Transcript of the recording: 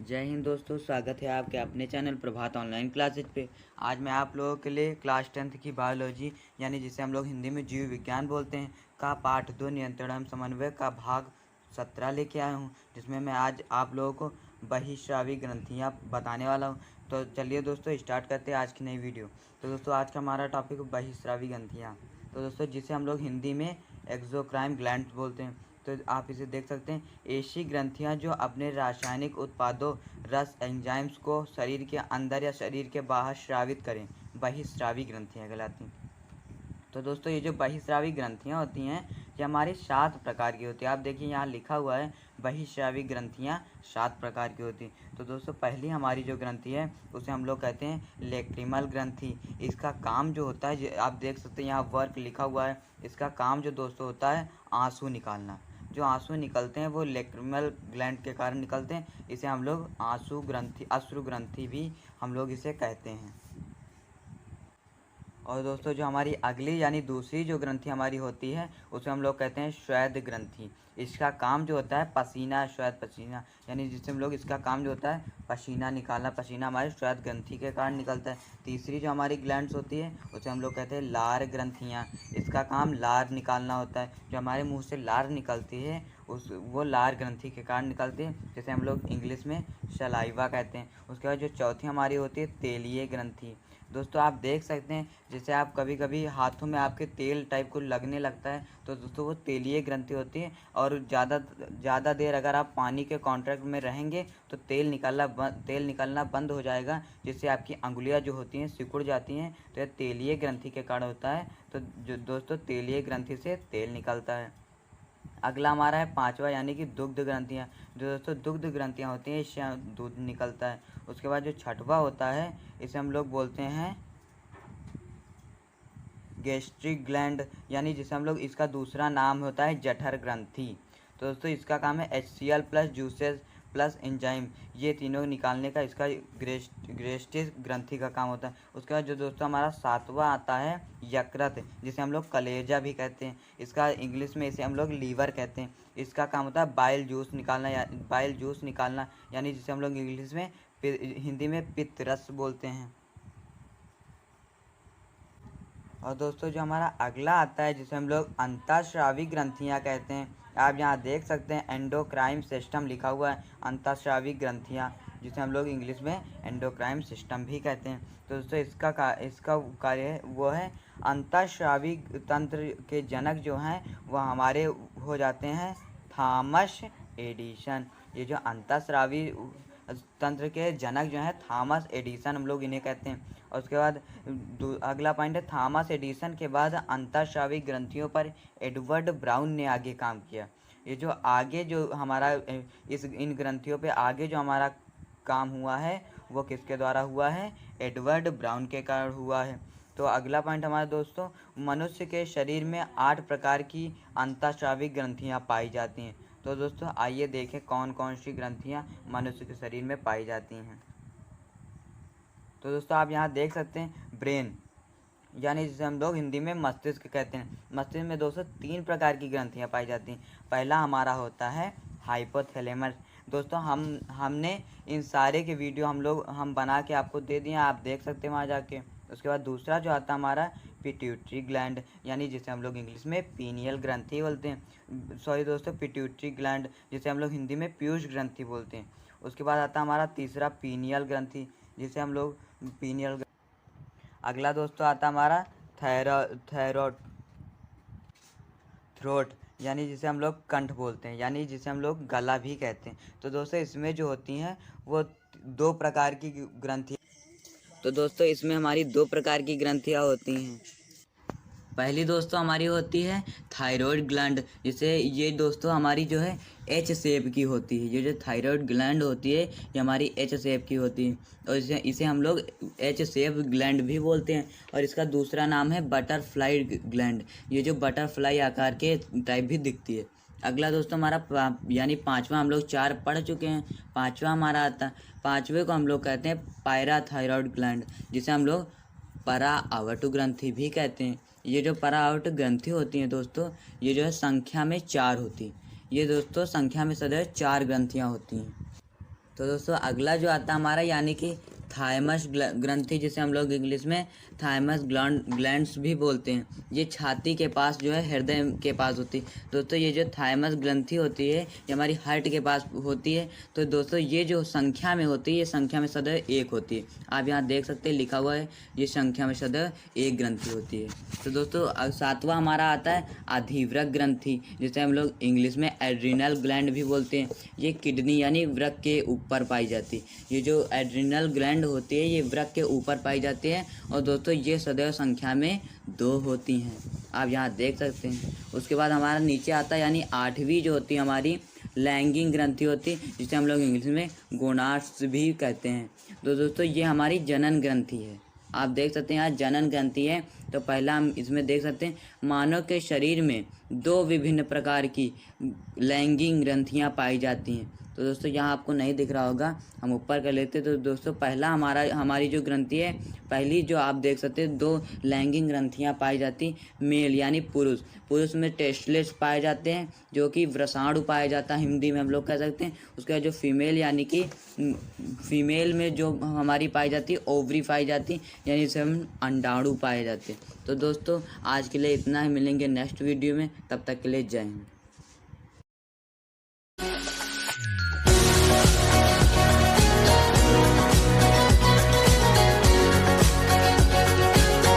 जय हिंद दोस्तों, स्वागत है आपके अपने चैनल प्रभात ऑनलाइन क्लासेज पे। आज मैं आप लोगों के लिए क्लास 10th की बायोलॉजी यानी जिसे हम लोग हिंदी में जीव विज्ञान बोलते हैं का पाठ 2 नियंत्रण एवं समन्वय का भाग 17 लेके आया हूँ, जिसमें मैं आज आप लोगों को बहिःस्रावी ग्रंथियाँ बताने वाला हूँ। तो चलिए दोस्तों स्टार्ट करते हैं आज की नई वीडियो। तो दोस्तों आज का हमारा टॉपिक बहिःस्रावी ग्रंथियाँ। तो दोस्तों जिसे हम लोग हिंदी में एक्सोक्राइन ग्लैंड बोलते हैं। तो आप इसे देख सकते हैं, ऐसी ग्रंथियां जो अपने रासायनिक उत्पादों रस एंजाइम्स को शरीर के अंदर या शरीर के बाहर स्रावित करें, बहिःस्रावी ग्रंथियां कहलाती हैं। तो दोस्तों ये जो बहिःस्रावी ग्रंथियां होती हैं ये हमारी 7 प्रकार की होती है। आप देखिए यहाँ लिखा हुआ है बहिःस्रावी ग्रंथियां 7 प्रकार की होती हैं। तो दोस्तों पहली हमारी जो ग्रंथि है उसे हम लोग कहते हैं लेक्रिमल ग्रंथि। इसका काम जो होता है, आप देख सकते हैं यहाँ वर्क लिखा हुआ है। इसका काम जो दोस्तों होता है आंसू निकालना। जो आंसू निकलते हैं वो लेक्रिमल ग्लैंड के कारण निकलते हैं। इसे हम लोग आंसू ग्रंथि, अश्रु ग्रंथि भी हम लोग इसे कहते हैं। और दोस्तों जो हमारी अगली यानी दूसरी जो ग्रंथि हमारी होती है उसे हम लोग कहते हैं श्वेत ग्रंथि। इसका काम जो होता है पसीना, श्वेत पसीना, यानी जिससे हम लोग इसका काम जो होता है पसीना निकालना। पसीना हमारे श्वेत ग्रंथि के कारण निकलता है। तीसरी जो हमारी ग्लैंड्स होती है उसे हम लोग कहते हैं लार ग्रंथियाँ। इसका काम लार निकालना होता है। जो हमारे मुंह से लार निकलती है वो लार ग्रंथि के कारण निकलती है, जैसे हम लोग इंग्लिश में सलाइवा कहते हैं। उसके बाद जो चौथी हमारी होती है तेलीय ग्रंथि। दोस्तों आप देख सकते हैं जैसे आप कभी कभी हाथों में आपके तेल टाइप को लगने लगता है, तो दोस्तों वो तेलीय ग्रंथि होती है। और ज़्यादा देर अगर आप पानी के कांटेक्ट में रहेंगे तो तेल निकलना बंद हो जाएगा, जिससे आपकी अंगुलियां जो होती हैं सिकुड़ जाती हैं। तो यह तेलीय ग्रंथि के कारण होता है। तो जो दोस्तों तेलीय ग्रंथि से तेल निकलता है। अगला हमारा है पांचवा यानी कि दुग्ध ग्रंथियाँ। जो दोस्तों दुग्ध ग्रंथियाँ होती हैं इससे दूध निकलता है। उसके बाद जो छठवा होता है इसे हम लोग बोलते हैं गैस्ट्रिक ग्लैंड, यानी जिसे हम लोग इसका दूसरा नाम होता है जठर ग्रंथि। तो दोस्तों इसका काम है HCl plus juices plus enzyme, ये तीनों निकालने का इसका ग्रेस्टिस ग्रंथि का काम होता है। उसके बाद जो दोस्तों हमारा सातवां आता है यकृत, जिसे हम लोग कलेजा भी कहते हैं। इसका इंग्लिश में इसे हम लोग लीवर कहते हैं। इसका काम होता है बाइल जूस निकालना, यानी जिसे हम लोग इंग्लिश में हिंदी में पित्त रस बोलते हैं। और दोस्तों जो हमारा अगला आता है जिसे हम लोग अंतःस्रावी ग्रंथियां कहते हैं। आप यहाँ देख सकते हैं एंडोक्राइन सिस्टम लिखा हुआ है, अंतःस्रावी ग्रंथियां, जिसे हम लोग इंग्लिश में एंडोक्राइन सिस्टम भी कहते हैं। तो दोस्तों इसका कार्य वो है अंतःस्रावी तंत्र के जनक जो हैं वह हमारे हो जाते हैं थॉमस एडिसन। ये जो अंतःस्रावी तंत्र के जनक जो हैं थॉमस एडिसन, हम लोग इन्हें कहते हैं। और उसके बाद अगला पॉइंट है थॉमस एडिसन के बाद अंतःस्रावी ग्रंथियों पर एडवर्ड ब्राउन ने आगे काम किया। ये जो आगे जो हमारा इन ग्रंथियों पे आगे जो हमारा काम हुआ है वो किसके द्वारा हुआ है? एडवर्ड ब्राउन के कारण हुआ है। तो अगला पॉइंट हमारे दोस्तों, मनुष्य के शरीर में 8 प्रकार की अंतःस्रावी ग्रंथियां पाई जाती हैं। तो दोस्तों आइए देखें कौन कौन सी ग्रंथियां मनुष्य के शरीर में पाई जाती हैं। तो दोस्तों आप यहाँ देख सकते हैं ब्रेन, यानी जिसे हम लोग हिंदी में मस्तिष्क कहते हैं। मस्तिष्क में दोस्तों 3 प्रकार की ग्रंथियाँ पाई जाती हैं। पहला हमारा होता है हाइपोथैलेमस। दोस्तों हमने इन सारे के वीडियो हम बना के आपको दे दिए, आप देख सकते हैं वहाँ जाके। उसके बाद दूसरा जो आता है हमारा पिट्यूटरी ग्लैंड, यानी जिसे हम लोग इंग्लिश में पीनियल ग्रंथि बोलते हैं। सॉरी दोस्तों, पिट्यूटरी ग्लैंड जिसे हम लोग हिंदी में पीयूष ग्रंथि बोलते हैं। उसके बाद आता है हमारा तीसरा पीनियल ग्रंथि, जिसे हम लोग पीनियल। अगला दोस्तों आता हमारा थ्रोट, यानी जिसे हम लोग कंठ बोलते हैं, यानी जिसे हम लोग गला भी कहते हैं। तो दोस्तों इसमें जो होती हैं वो 2 प्रकार की ग्रंथि। तो दोस्तों इसमें हमारी 2 प्रकार की ग्रंथियाँ होती हैं। पहली दोस्तों हमारी होती है थायराइड ग्लैंड, जिसे ये दोस्तों हमारी जो है एच शेप की होती है। ये जो थायराइड ग्लैंड होती है ये हमारी एच शेप की होती है, और इसे हम लोग एच शेप ग्लैंड भी बोलते हैं। और इसका दूसरा नाम है बटरफ्लाई ग्लैंड, ये जो बटरफ्लाई आकार के टाइप भी दिखती है। अगला दोस्तों हमारा यानी 5वां, हम लोग 4 पढ़ चुके हैं, 5वां हमारा आता है। 5वें को हम लोग कहते हैं पैराथायरॉयड ग्लैंड, जिसे हम लोग पराआवर्त ग्रंथि भी कहते हैं। ये जो पराआवर्त ग्रंथि होती हैं दोस्तों, ये जो है संख्या में 4 होती है। ये दोस्तों संख्या में सदैव 4 ग्रंथियाँ होती हैं। तो दोस्तों अगला जो आता है हमारा यानी कि थाइमस ग्रंथि, जिसे हम लोग इंग्लिश में थाइमस ग्लैंड्स भी बोलते हैं। ये छाती के पास जो है, हृदय के पास होती है। दोस्तों ये जो थाइमस ग्रंथि होती है ये हमारी हार्ट के पास होती है। तो दोस्तों ये जो संख्या में होती है, ये संख्या में सदैव एक होती है। आप यहाँ देख सकते हैं लिखा हुआ है, ये संख्या में सदैव एक ग्रंथि होती है। तो दोस्तों सातवां हमारा आता है अधिवृक्क ग्रंथि, जिसे हम लोग इंग्लिश में एड्रिनल ग्लैंड भी बोलते हैं। ये किडनी यानी वृक्क के ऊपर पाई जाती है। ये जो एड्रिनल ग्लैंड होती है ये वृक्क के ऊपर पाई जाती है। और दोस्तों ये सदैव संख्या में 2 होती हैं, आप यहाँ देख सकते हैं। उसके बाद हमारा नीचे आता है यानी 8वीं जो होती है हमारी लैंगिंग ग्रंथि होती है, जिसे हम लोग इंग्लिश में गोनाड्स भी कहते हैं। तो दोस्तों ये हमारी जनन ग्रंथि है। आप देख सकते हैं यहाँ जनन ग्रंथि है। तो पहला हम इसमें देख सकते हैं मानव के शरीर में 2 विभिन्न प्रकार की लैंगिक ग्रंथियाँ पाई जाती हैं। तो दोस्तों यहाँ आपको नहीं दिख रहा होगा, हम ऊपर कर लेते हैं। तो दोस्तों पहला हमारी जो ग्रंथि है, पहली जो आप देख सकते हैं 2 लैंगिक ग्रंथियाँ पाई जाती, मेल यानी पुरुष में टेस्टलेस पाए जाते हैं, जो कि वृषणाणु पाया जाता है, हिंदी में हम लोग कह सकते हैं। उसके बाद जो फीमेल यानी कि फीमेल में जो हमारी पाई जाती है ओवरी पाई जाती, यानी इसे हम अंडाणु पाए जाते हैं। तो दोस्तों आज के लिए इतना ही, मिलेंगे नेक्स्ट वीडियो में, तब तक के लिए जय हिंद।